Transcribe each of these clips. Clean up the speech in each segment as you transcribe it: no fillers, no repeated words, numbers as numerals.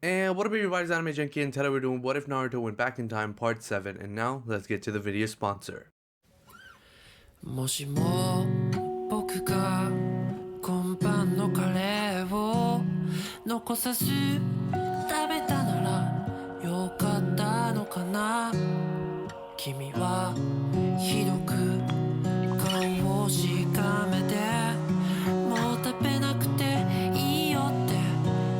And what up everybody's Anime Junkie, and today we're doing What If Naruto Went Back in Time Part 7, and now let's get to the video sponsor. もしも僕が今晩のカレーを残さず食べたならよかったのかな君はひどく顔をしかめてもう食べなくていいよって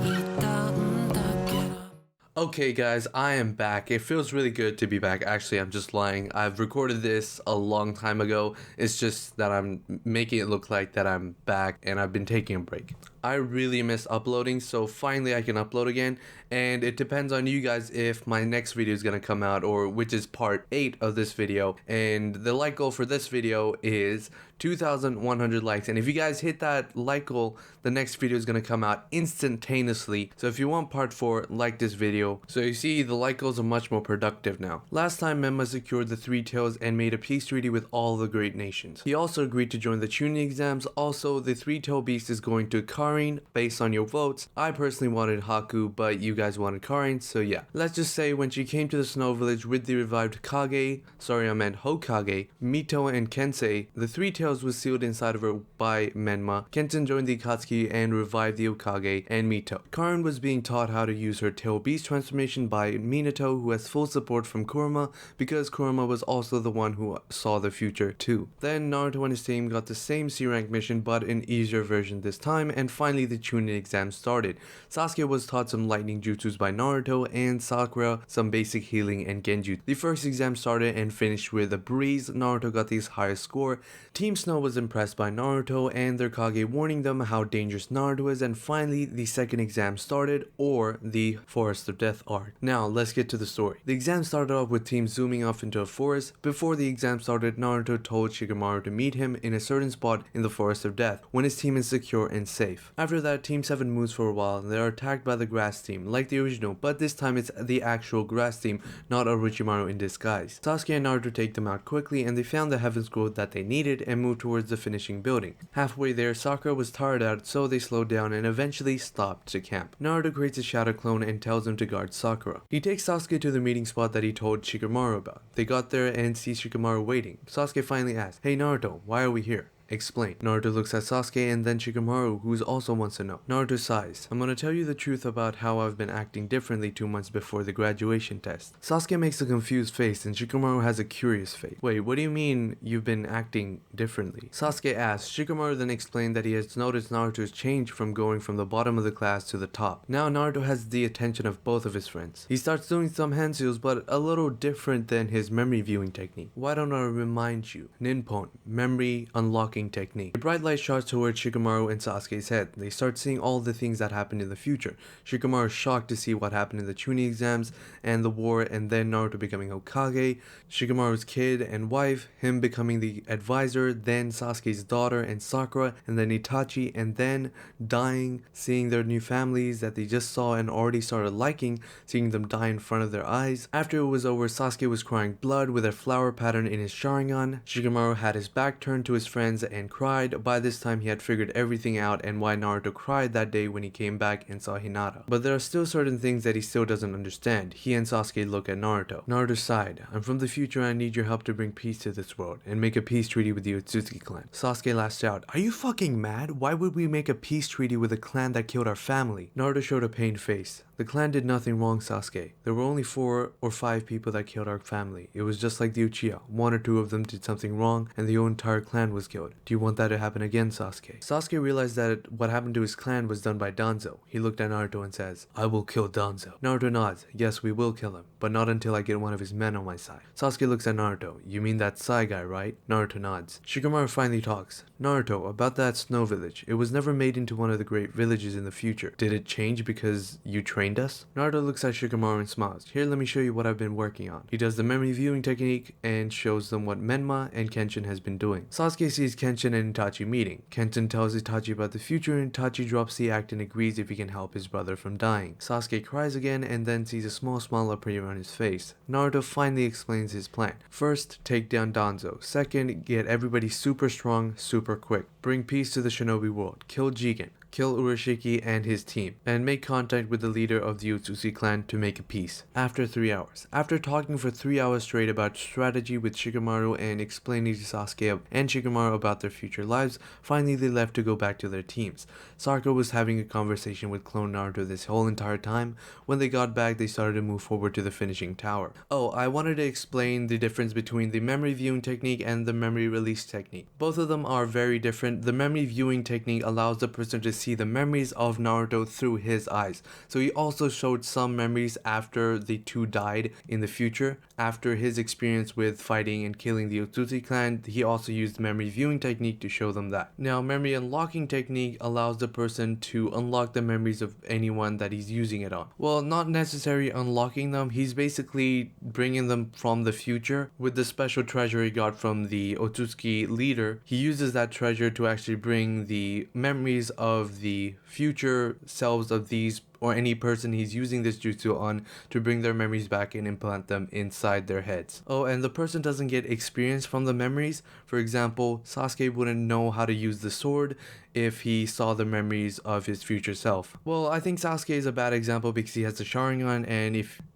言ったんだっけな Okay guys, I am back. It feels really good to be back. Actually, I'm just lying. I've recorded this a long time ago. It's just that I'm making it look like that I'm back and I've been taking a break. I really miss uploading, so finally I can upload again, and it depends on you guys if my next video is gonna come out, or which is part 8 of this video. And the like goal for this video is 2,100 likes, and if you guys hit that like goal, the next video is gonna come out instantaneously. So if you want part 4, like this video. So you see, the like goals are much more productive now. Last time Menma secured the Three Tails and made a peace treaty with all the great nations. He also agreed to join the Chunin exams. Also, the Three-Tailed Beast is going to Karin based on your votes. I personally wanted Haku, but you guys wanted Karin, so yeah. Let's just say when she came to the Snow Village with the revived Hokage, Hokage, Mito and Kensei, the Three Tails was sealed inside of her by Menma. Kenten joined the Akatsuki and revived the Hokage and Mito. Karin was being taught how to use her Tail Beast transformation by Minato, who has full support from Kurama because Kurama was also the one who saw the future too. Then Naruto and his team got the same C-rank mission but an easier version this time, and finally the Chunin exam started. Sasuke was taught some lightning jutsus by Naruto, and Sakura some basic healing and genjutsu. The first exam started and finished with a breeze. Naruto got the highest score. Team Snow was impressed by Naruto and their Kage warning them how dangerous Naruto is, and finally the second exam started, or the Forest of Death arc. Now let's get to the story. The exam started off with team zooming off into a forest. Before the exam started, Naruto told Shikamaru to meet him in a certain spot in the Forest of Death when his team is secure and safe. After that, Team 7 moves for a while and they are attacked by the grass team like the original, but this time it's the actual grass team, not Orochimaru in disguise. Sasuke and Naruto take them out quickly and they found the Heaven Scroll that they needed and moved towards the finishing building. Halfway there, Sakura was tired out, so they slowed down and eventually stopped to camp. Naruto creates a shadow clone and tells him to guard Sakura. He takes Sasuke to the meeting spot that he told Shikamaru about. They got there and see Shikamaru waiting. Sasuke finally asks, "Hey Naruto, why are we here? Explain." Naruto looks at Sasuke and then Shikamaru, who also wants to know. Naruto sighs. "I'm gonna tell you the truth about how I've been acting differently 2 months before the graduation test." Sasuke makes a confused face and Shikamaru has a curious face. "Wait, what do you mean you've been acting differently?" Sasuke asks. Shikamaru then explained that he has noticed Naruto's change from going from the bottom of the class to the top. Now Naruto has the attention of both of his friends. He starts doing some hand seals, but a little different than his memory viewing technique. "Why don't I remind you? Ninpon, memory unlocking technique." A bright light shot towards Shikamaru and Sasuke's head. They start seeing all the things that happened in the future. Shikamaru is shocked to see what happened in the Chunin exams and the war, and then Naruto becoming Hokage, Shikamaru's kid and wife, him becoming the advisor, then Sasuke's daughter and Sakura, and then Itachi, and then dying, seeing their new families that they just saw and already started liking, seeing them die in front of their eyes. After it was over, Sasuke was crying blood with a flower pattern in his Sharingan. Shikamaru had his back turned to his friends and cried. By this time he had figured everything out and why Naruto cried that day when he came back and saw Hinata. But there are still certain things that he still doesn't understand. He and Sasuke look at Naruto. Naruto sighed. "I'm from the future and I need your help to bring peace to this world and make a peace treaty with the Otsutsuki clan." Sasuke lashed out. "Are you fucking mad? Why would we make a peace treaty with a clan that killed our family?" Naruto showed a pained face. "The clan did nothing wrong, Sasuke. There were only 4 or 5 people that killed our family. It was just like the Uchiha. 1 or 2 of them did something wrong and the whole entire clan was killed. Do you want that to happen again, Sasuke?" Sasuke realized that what happened to his clan was done by Danzo. He looked at Naruto and says, "I will kill Danzo." Naruto nods. "Yes, we will kill him, but not until I get one of his men on my side." Sasuke looks at Naruto. "You mean that Sai guy, right?" Naruto nods. Shikamaru finally talks. "Naruto, about that snow village. It was never made into one of the great villages in the future. Did it change because you trained us?" Naruto looks at Shikamaru and smiles. "Here, let me show you what I've been working on." He does the memory viewing technique and shows them what Menma and Kenshin has been doing. Sasuke sees Kenshin and Itachi meeting. Kenshin tells Itachi about the future and Itachi drops the act and agrees if he can help his brother from dying. Sasuke cries again and then sees a small smile appear on his face. Naruto finally explains his plan. First, take down Danzo. Second, get everybody super strong, super quick. bring peace to the shinobi world, kill Jigen, kill Urashiki and his team, and make contact with the leader of the Otsutsuki clan to make a peace. After 3 hours. After talking for 3 hours straight about strategy with Shikamaru and explaining to Sasuke and Shikamaru about their future lives, finally they left to go back to their teams. Sakura was having a conversation with Clone Naruto this whole entire time. When they got back, they started to move forward to the finishing tower. Oh, I wanted to explain the difference between the memory viewing technique and the memory release technique. Both of them are very different. The memory viewing technique allows the person to see the memories of Naruto through his eyes. So he also showed some memories after the two died in the future. After his experience with fighting and killing the Otsutsuki clan, he also used memory viewing technique to show them that. Now, memory unlocking technique allows the person to unlock the memories of anyone that he's using it on. Well, not necessarily unlocking them, he's basically bringing them from the future. With the special treasure he got from the Otsutsuki leader, he uses that treasure to actually bring the memories of the future selves of these or any person he's using this jutsu on to bring their memories back and implant them inside their heads. Oh, and the person doesn't get experience from the memories. For example, Sasuke wouldn't know how to use the sword if he saw the memories of his future self. Well, I think Sasuke is a bad example because he has the Sharingan,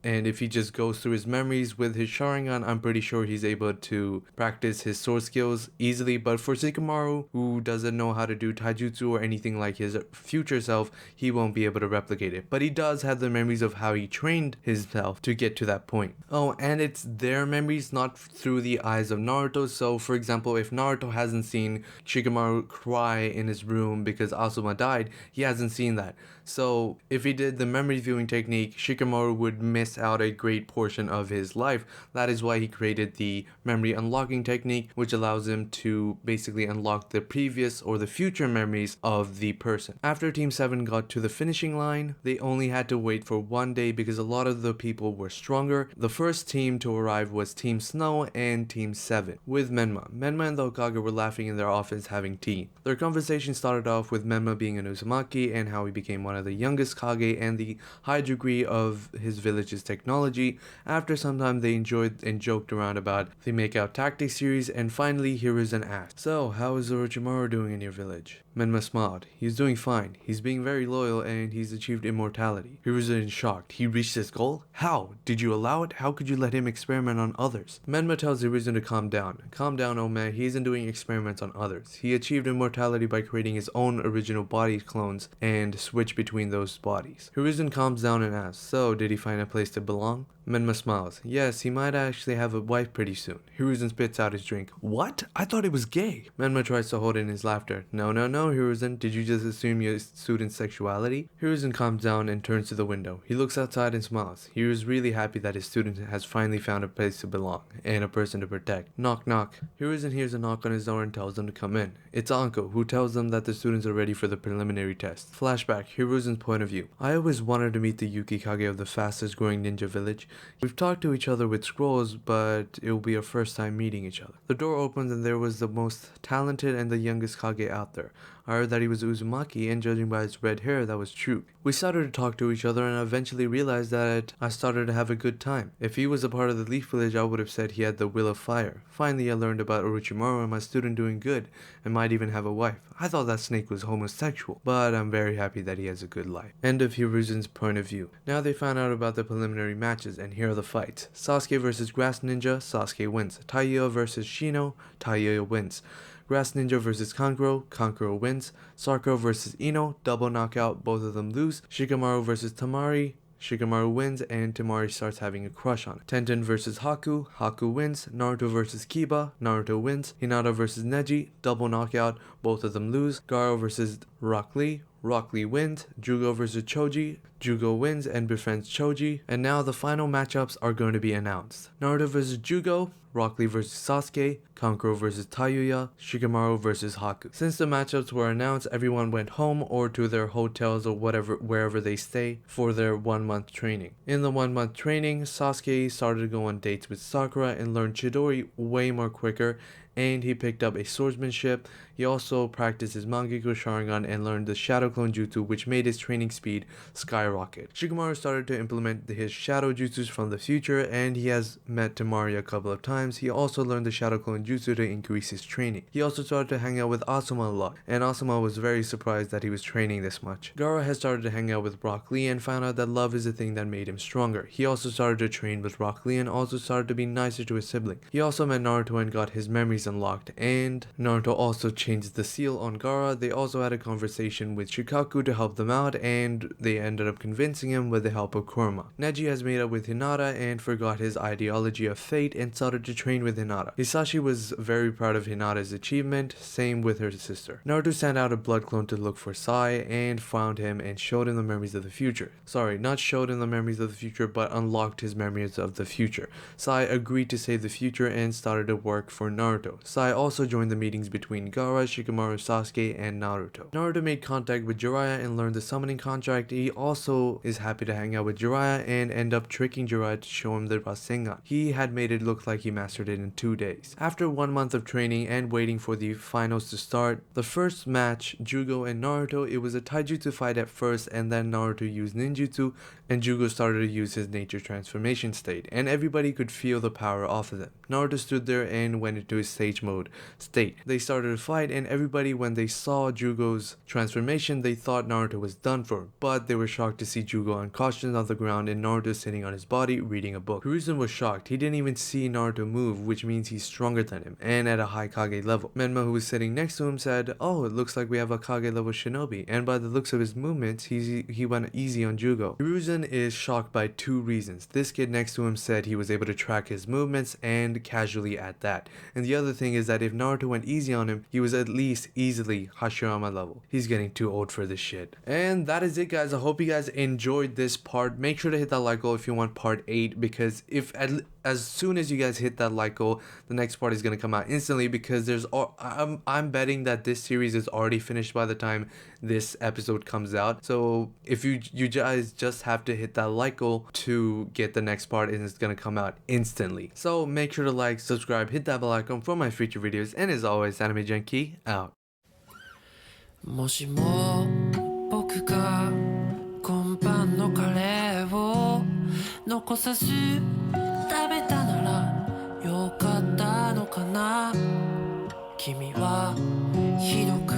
and if he just goes through his memories with his Sharingan, I'm pretty sure he's able to practice his sword skills easily. But for Shikamaru, who doesn't know how to do taijutsu or anything like his future self, he won't be able to replicate it. But he does have the memories of how he trained himself to get to that point. Oh, and it's their memories, not through the eyes of Naruto. So for example, if Naruto hasn't seen Shikamaru cry in his room because Asuma died, he hasn't seen that. So if he did the memory viewing technique, Shikamaru would miss out a great portion of his life. That is why he created the memory unlocking technique, which allows him to basically unlock the previous or the future memories of the person. After Team 7 got to the finishing line, they only had to wait for 1 day because a lot of the people were stronger. The first team to arrive was Team Snow and Team 7 with Menma. Menma and the Hokage were laughing in their office having tea. Their conversation started off with Menma being an Uzumaki and how he became one of the youngest Kage and the high degree of his village's technology. After some time, they enjoyed and joked around about the Make-Out Tactics series, and finally Hiruzen asked, "So, how is Orochimaru doing in your village?" Menma smiled. "He's doing fine. He's being very loyal and he's achieved immortality." Hiruzen shocked. "He reached his goal? How? Did you allow it? How could you let him experiment on others?" Menma tells Hiruzen to calm down. "Calm down, oh man. He isn't doing experiments on others. He achieved immortality by creating his own original body clones and switch between those bodies." Hiruzen calms down and asks, "So, did he find a place to belong?" Menma smiles. "Yes, he might actually have a wife pretty soon." Hiruzen spits out his drink. "What? I thought it was gay." Menma tries to hold in his laughter. No, Hiruzen. Did you just assume your student's sexuality?" Hiruzen calms down and turns to the window. He looks outside and smiles. He is really happy that his student has finally found a place to belong and a person to protect. Knock, knock. Hiruzen hears a knock on his door and tells them to come in. It's Anko, who tells them that the students are ready for the preliminary test. Flashback, Hiruzen's point of view. "I always wanted to meet the Yukikage of the fastest growing ninja village. We've talked to each other with scrolls, but it will be our first time meeting each other." The door opens and there was the most talented and the youngest Kage out there. I heard that he was Uzumaki, and judging by his red hair, that was true. We started to talk to each other and I eventually realized that I started to have a good time. If he was a part of the Leaf Village, I would have said he had the will of fire. Finally, I learned about Orochimaru and my student doing good and might even have a wife. I thought that snake was homosexual, but I'm very happy that he has a good life. End of Hiruzen's point of view. Now they found out about the preliminary matches, and here are the fights. Sasuke versus Grass Ninja, Sasuke wins. Taiyo versus Shino, Taiyo wins. Grass Ninja versus Kankuro, Kankuro wins. Sarko versus Ino, double knockout, both of them lose. Shikamaru versus Tamari, Shikamaru wins and Tamari starts having a crush on it. Tenten versus Haku, Haku wins. Naruto versus Kiba, Naruto wins. Hinata versus Neji, double knockout, both of them lose. Garo versus Rock Lee, Rock Lee wins. Jugo versus Choji, Jugo wins and befriends Choji. And now the final matchups are going to be announced. Naruto versus Jugo, Rock Lee versus Sasuke, Kankuro versus Tayuya, Shikamaru versus Haku. Since the matchups were announced, everyone went home or to their hotels or wherever they stay for their 1 month training. In the 1 month training, Sasuke started to go on dates with Sakura and learned Chidori way more quicker, and he picked up a swordsmanship. He also practiced his Mangekyo Sharingan and learned the Shadow Clone Jutsu, which made his training speed skyrocket. Shikamaru started to implement his Shadow Jutsus from the future, and he has met Temari a couple of times. He also learned the Shadow Clone Jutsu to increase his training. He also started to hang out with Asuma a lot, and Asuma was very surprised that he was training this much. Gaara has started to hang out with Rock Lee and found out that love is the thing that made him stronger. He also started to train with Rock Lee and also started to be nicer to his sibling. He also met Naruto and got his memories unlocked, and Naruto also changed the seal on Gaara. They also had a conversation with Shikaku to help them out, and they ended up convincing him with the help of Kurama. Neji has made up with Hinata and forgot his ideology of fate and started to train with Hinata. Hisashi was very proud of Hinata's achievement, same with her sister. Naruto sent out a blood clone to look for Sai and found him and showed him the memories of the future. Sorry, not showed him the memories of the future, but unlocked his memories of the future. Sai agreed to save the future and started to work for Naruto. Sai also joined the meetings between Gaara, Shikamaru, Sasuke, and Naruto. Naruto made contact with Jiraiya and learned the summoning contract. He also is happy to hang out with Jiraiya and end up tricking Jiraiya to show him the Rasengan. He had made it look like he mastered it in 2 days. After 1 month of training and waiting for the finals to start, the first match, Jugo and Naruto, it was a taijutsu fight at first, and then Naruto used ninjutsu and Jugo started to use his nature transformation state, and everybody could feel the power off of them. Naruto stood there and went into his sage mode state. They started to fight, and everybody, when they saw Jugo's transformation, they thought Naruto was done for, but they were shocked to see Jugo unconscious on the ground and Naruto sitting on his body reading a book. Hiruzen was shocked. He didn't even see Naruto move, which means he's stronger than him and at a high Kage level. Menma, who was sitting next to him, said, "Oh, it looks like we have a Kage level shinobi," and by the looks of his movements, he went easy on Jugo. Hiruzen is shocked by 2 reasons. This kid next to him said he was able to track his movements and casually at that. And the other thing is that if Naruto went easy on him, he was at least easily Hashirama level. He's getting too old for this shit. And that is it, guys. I hope you guys enjoyed this part. Make sure to hit that like goal if you want part 8, because as soon as you guys hit that like goal, the next part is going to come out instantly, because I'm betting that this series is already finished by the time this episode comes out. So if you guys just have to hit that like goal to get the next part, and it's going to come out instantly. So make sure to like, subscribe, hit that bell icon for my future videos, and as always, Anime Junkie out. もしも僕が今晩のカレーを残さず食べたならよかったのかな君はひどく